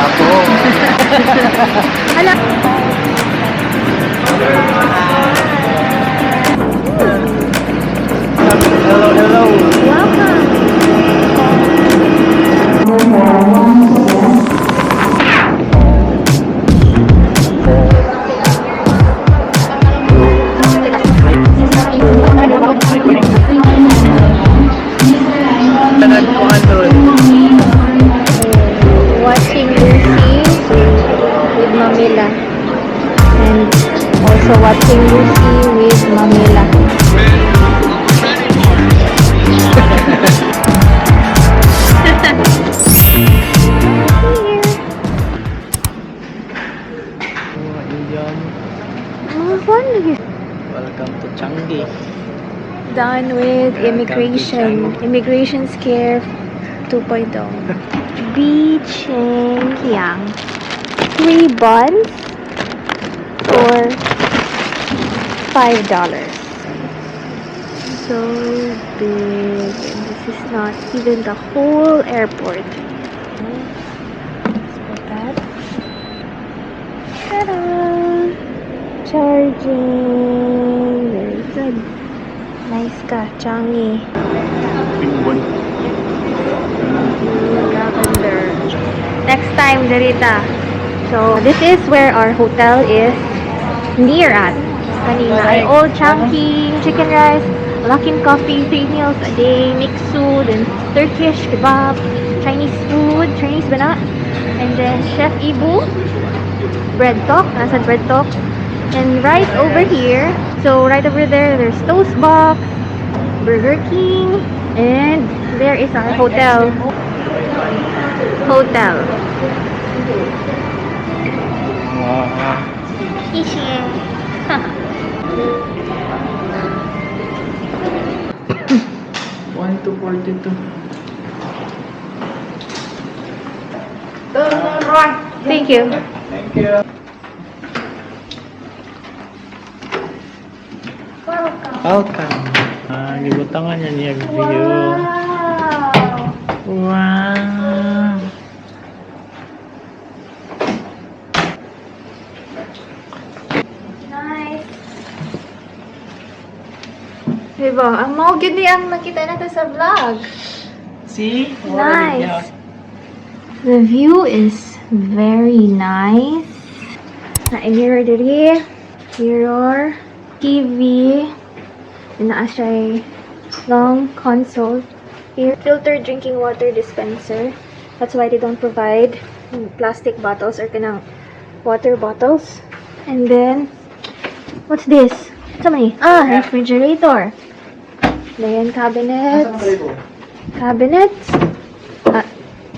ako. Hala. Hello, hello. Welcome. Tanad ko ano. Watching Lucy with Mamila. And also watching Lucy with Mamila. Indian. Oh, fun. Welcome to Changi. Done with immigration. Immigration scare 2.0. Beach in Kiang. 3 buns for $5. So big, and this is not even the whole airport. Let's put that. Ta-da! Charging. Very good. Nice ka, Changi. Pingwan. Lavender. Next time, Darita. So, this is where our hotel is near at. Kanina ay Old Changi, chicken rice, Luckin coffee, 3 meals a day, mixu, then Turkish kebab, Chinese food, Chinese ba na? And then Chef Ibu, bread talk, nasa bread talk. And right over here, so right over there, there's Toast Box, Burger King, and there is our hotel. Hotel. Wow. 谢谢。 1 to 42. Thank you. Thank you. Welcome. Gibutangan niya niya view. Wow. Wow. Nice. Diba? Ang mga gini ang nakita natin sa vlog. See? Nice. The view is very nice. Na-mirror diri. Mirror. TV. Na siya long console. Here, filtered drinking water dispenser. That's why they don't provide plastic bottles or kanang water bottles. And then, what's this? What's many? Refrigerator. Then cabinets. Cabinets.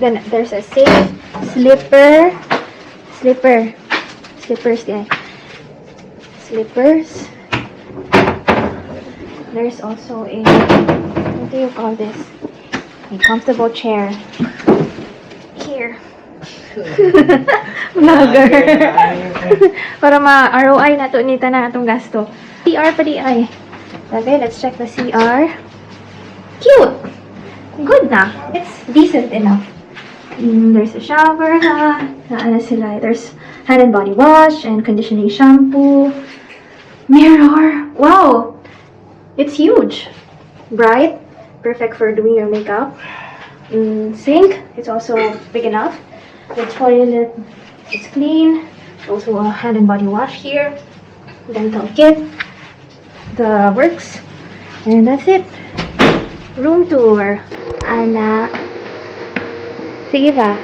Then there's a safe. Slippers there. Slippers. There's also a, what do you call this? A comfortable chair. Here. Vlogger. Para ma-ROI na to nita na atong gasto. CR pa di ay. Okay, let's check the CR. Cute! Good na. It's decent enough. There's a shower na. Ano sila. There's hand and body wash and conditioning shampoo. Mirror. Wow! It's huge. Bright. Perfect for doing your makeup. Sink. It's also big enough. The toilet. It's clean. Also a hand and body wash here. Dental kit. The works. And that's it. Room tour. Ana. Sige ba?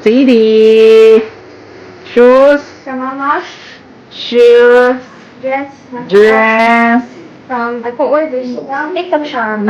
CD. Shoes. From mama. Shoes. Dress. Dress. From, I put orders. Makeup shop.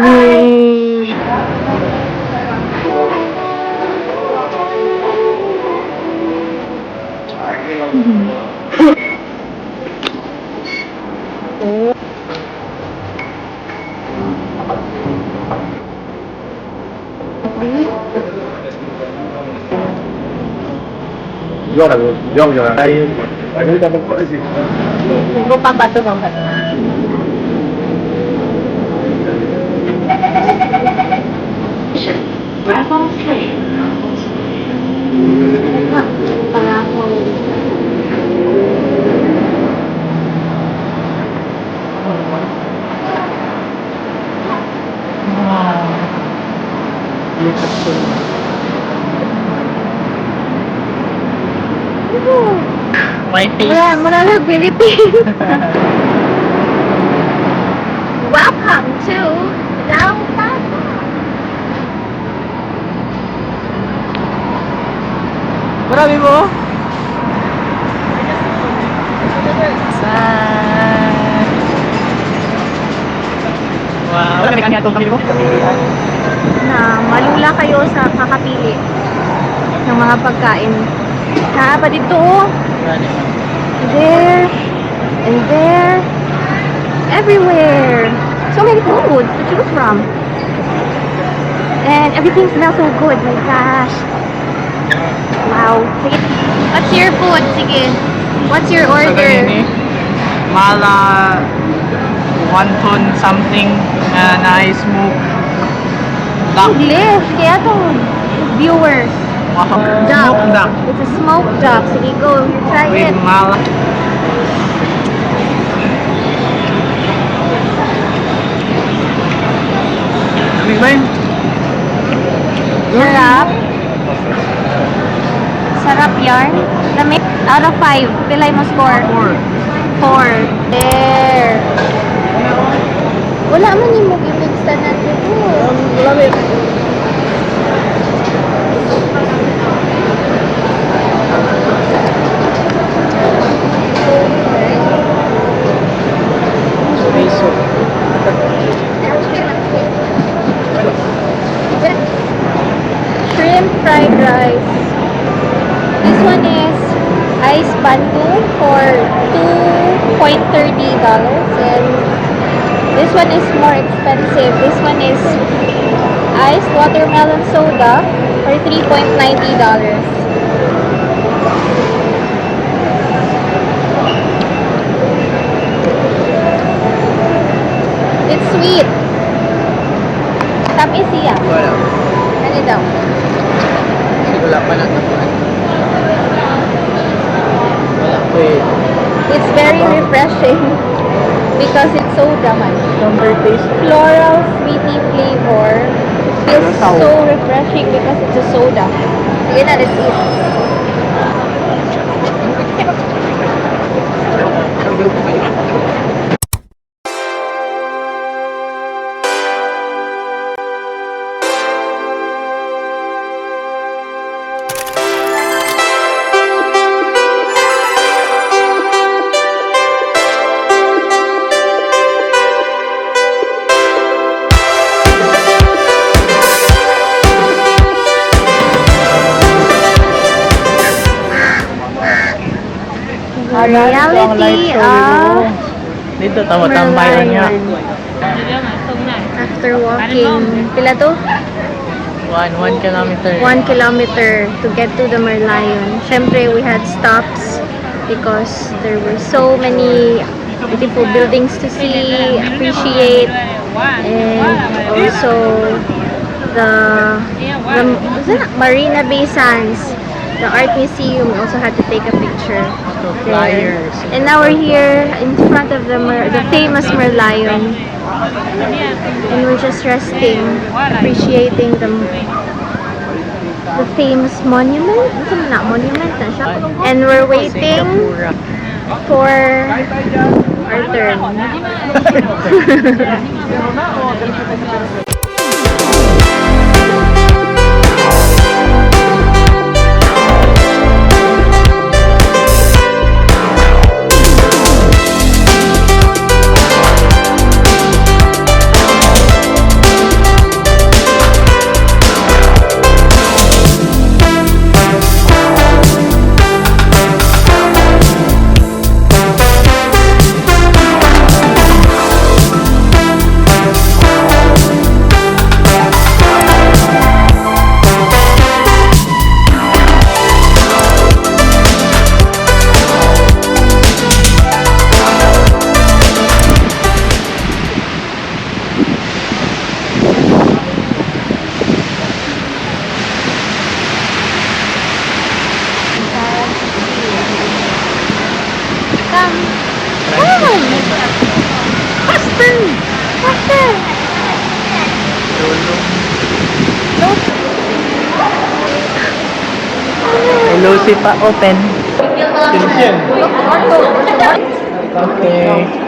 Lupa ba ito bang my face. Mura lang Philippines. Welcome to downtown. Marami mo? Saan? Wow. Wala kami itong kamili mo? Na malula kayo sa kakapili ng mga pagkain. Ha, pa dito. There and there. Everywhere. So many foods to choose from. And everything smells so good. My gosh. Wow. Sige. What's your food? Sige. What's your order? Mala wonton something na smoke duck. English. Kaya itong viewers. Duck. Smoke duck. It's a smoked duck. Sige, go. Try it. With mala. Lamig ba yun? Sarap. Sarap yarn. Lamig. Out of 5. Pilay mo score? 4. There. Wala man yung mag-imig sa natin. Lamig. Shrimp fried rice. This one is ice bandung for $2.30 and this one is more expensive. This one is iced watermelon soda for $3.90. It's sweet. Tamis siya. Wala. Ano daw? Wala pa na tapuan. Wala po eh. It's very refreshing because it's soda man. Number taste. Floral, sweety flavor. Feels so refreshing because it's a soda. Sige na, let's eat. The reality of dito tambayan niya. after walking, pila to? 1 kilometer. 1 kilometer to get to the Merlion. Syempre, we had stops because there were so many beautiful buildings to see, appreciate, and also the Marina Bay Sands, the art museum. We also had to take a picture there. Flyers. And now we're here in front of the famous Merlion, and we're just resting, appreciating the famous monument. Ito na monument na siya. And we're waiting for our turn. Lucy pa open. Okay. Okay,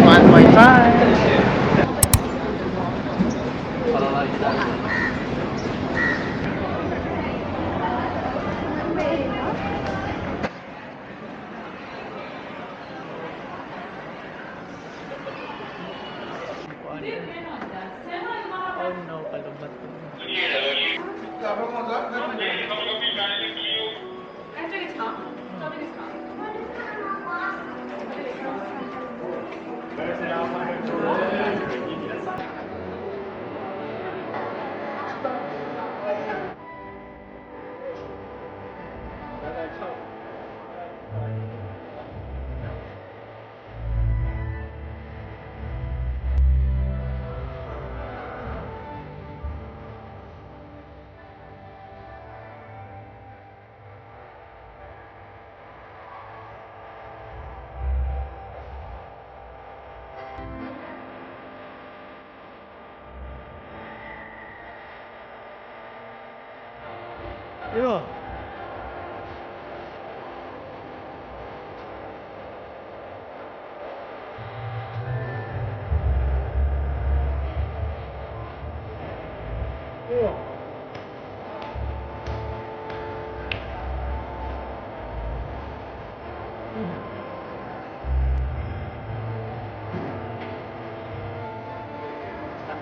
1.5. Oh no, kalubat. Yo.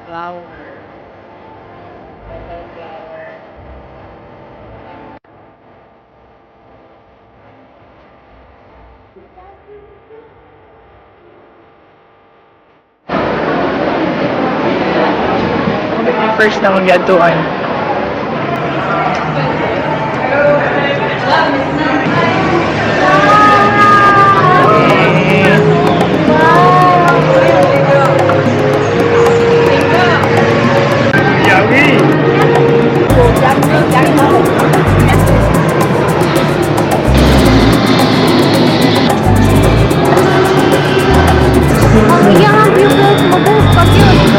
Flower. First na mag-atuan. Ang iya, ang cute. Mag-book. Pag yun.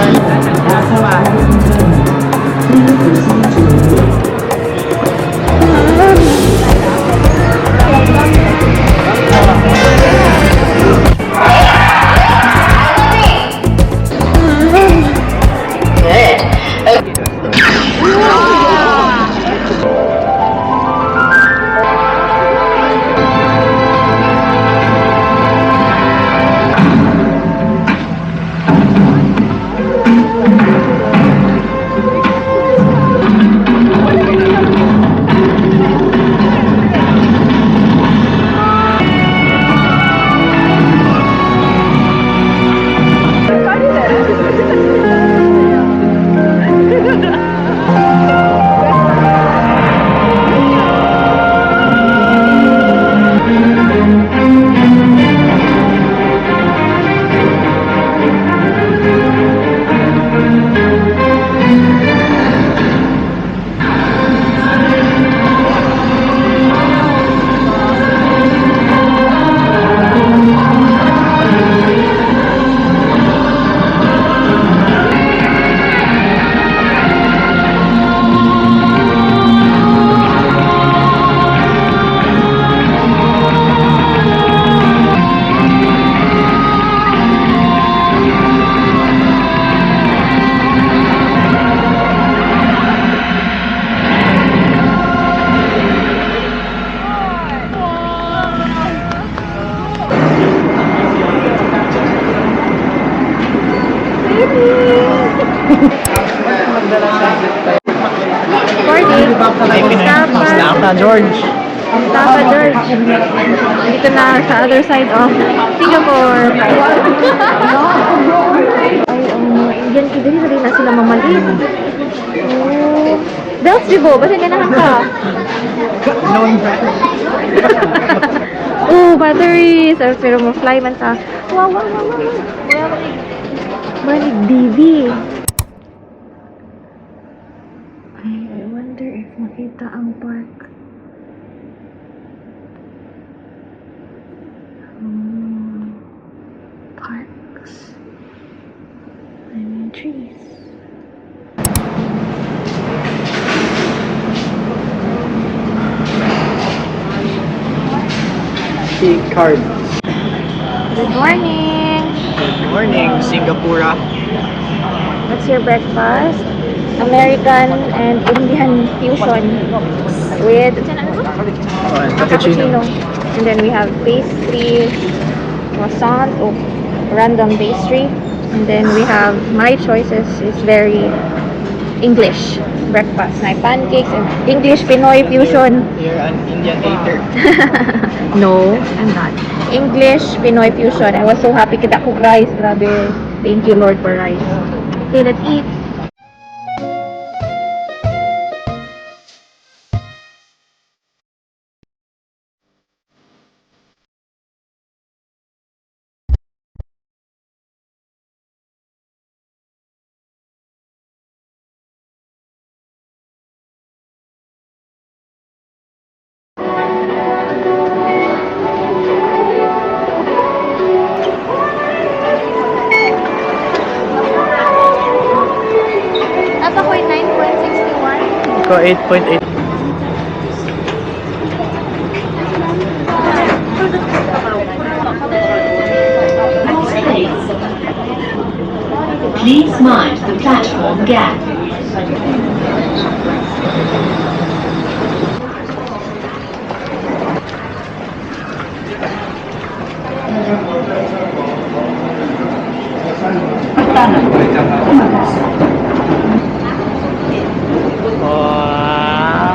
Tapa George. Tapa George. Dito na sa other side of Singapore. Ay, Indian kidiri na rin na sila mamalit. Oh. Belts, Jibo. Basta ganahan ka. Oh, batteries. Pero mo fly man ta. Wow. Balik DV. I wonder if makita ang park. Parks. I mean trees. Key card. Good morning. Good morning, Singapura. What's your breakfast? American and Indian fusion with cappuccino. And then we have pastry, croissant, random pastry. And then we have my choices is very English breakfast. My pancakes and English Pinoy fusion. You're an Indian hater. No, I'm not. English Pinoy fusion. I was so happy kita cook rice. Grabe. Thank you Lord for rice. Okay, let's eat. Apa ko 9.61? Iko 8.8. Please mind the platform gap. Wow.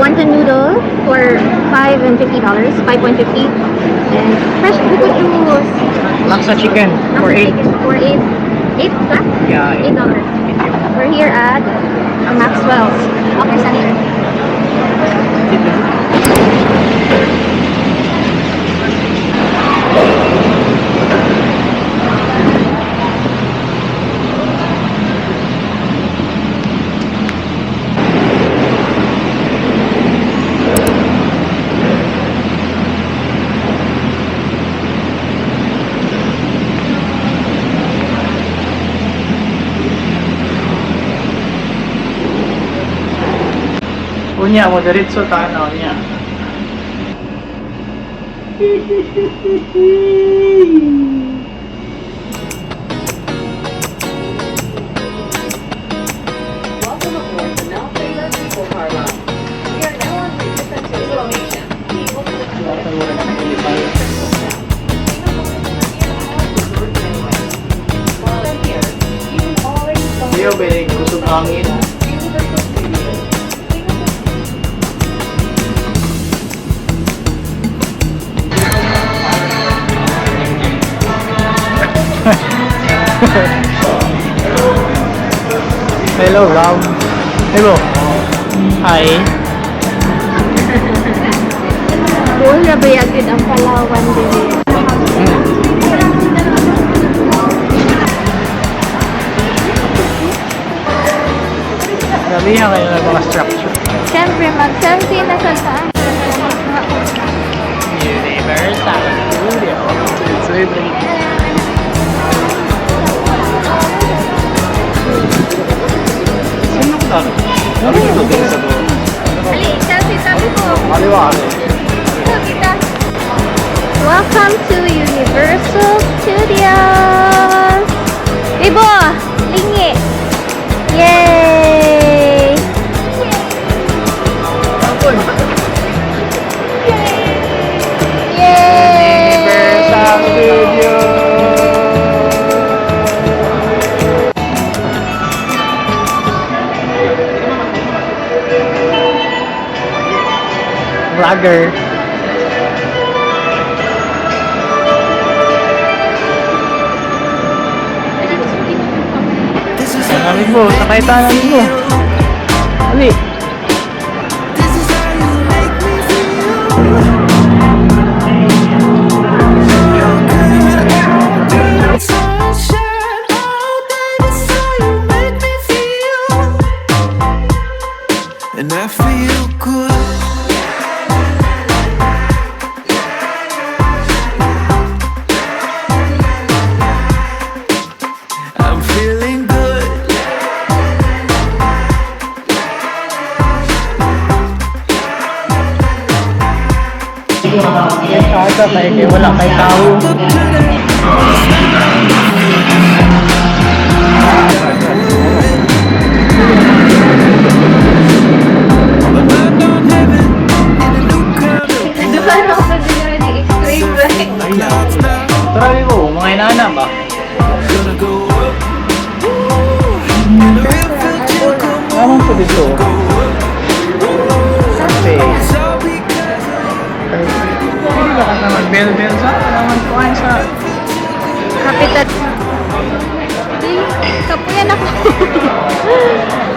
wonton noodle for $5.50, $5.50. And fresh coconut juice. Laksa chicken for 8. For eight plus? Yeah, $8. We're here at Maxwell's. Upper Sunny. Unya mo diretso tanaw niya. Welcome aboard the now famous People Car Line. We are now on resistance information. People to the While in here, you can already find Yo, be kusog hangin. Universal Studios. Hello, Rob. Hello. Hi. Wala ba yagid ang Palawan din? Sabihan kayo ng mga structure. Siyempre, mag-selfie na sa taas. Universal Studio. It's really sino ka? Ano yung tubig sa doon? Ali, selfie sabi ko. Kaliwa. Kita. Welcome to Universal Studios! Ibo! Lingi! Yay! Universal Studio. Vlogger. Sabi mo, sakay tayo mo. Ali. And I feel good. I'm feeling good. Kaya kay wala kay tao. Land on heaven in a new kind of Duhan ako sa dinero ni Extreme Right. clouds now. Tara mo, mga inana ba? Gonna go up. Ooh, and a real feel chill come Naman po dito. Kasi, It's all because hindi ba ka mag-bell-bell sa? Naman po ay sa... Kapitan. Kapuyan ako.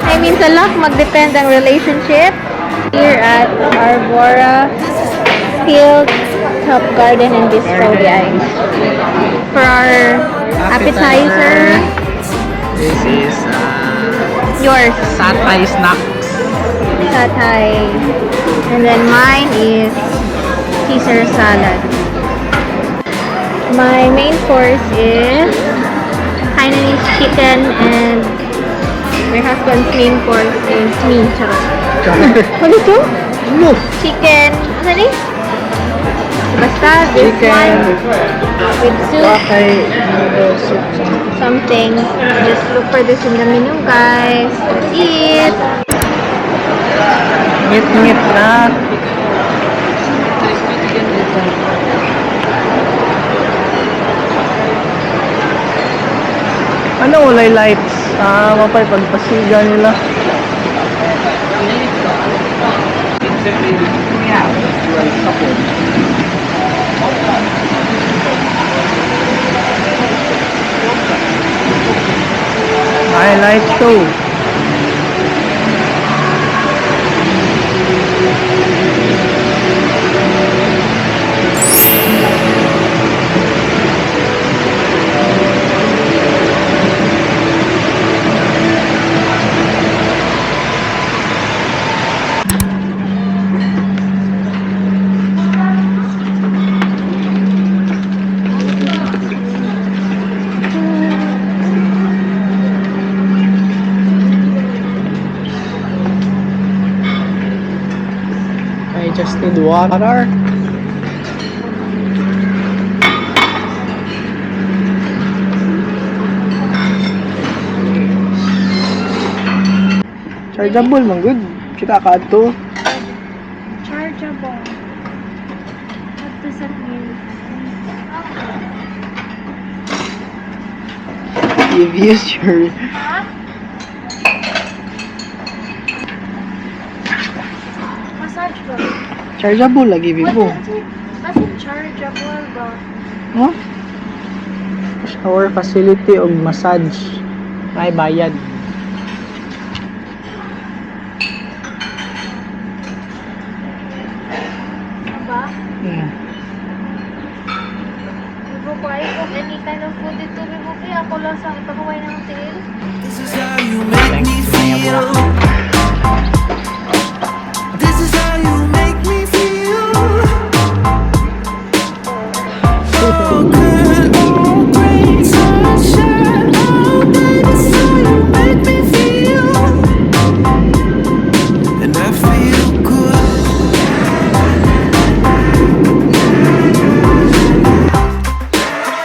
I mean, sa luck, mag-depend ang relationship. Here at Arbora Field Top Garden and Bistro, guys. For our appetizer, This is yours, satay snacks. satay. And then mine is Caesar salad. My main course is Hainanese chicken, and my husband's main course is me. Charot. Ano ito? Chicken. Ano ni? Basta, this Chicken. one with soup, Bakay noodle soup. something. Just look for this in the menu, guys. Let's eat. Ngit-ngit na. Ano ulay lights? Mapay pagpasiga nila. Simply, yeah, well, couple. Highlight show. I just need water. Chargeable man good. Kita ka to. Chargeable. What does that mean? You've used your Massage ba? chargeable lagi Vivo. Bakit chargeable ba? Huh? Shower facility o massage. May bayad. Ba? Hmm. Bibo ko ay kung any kind of food dito, bibo kaya ako lang sa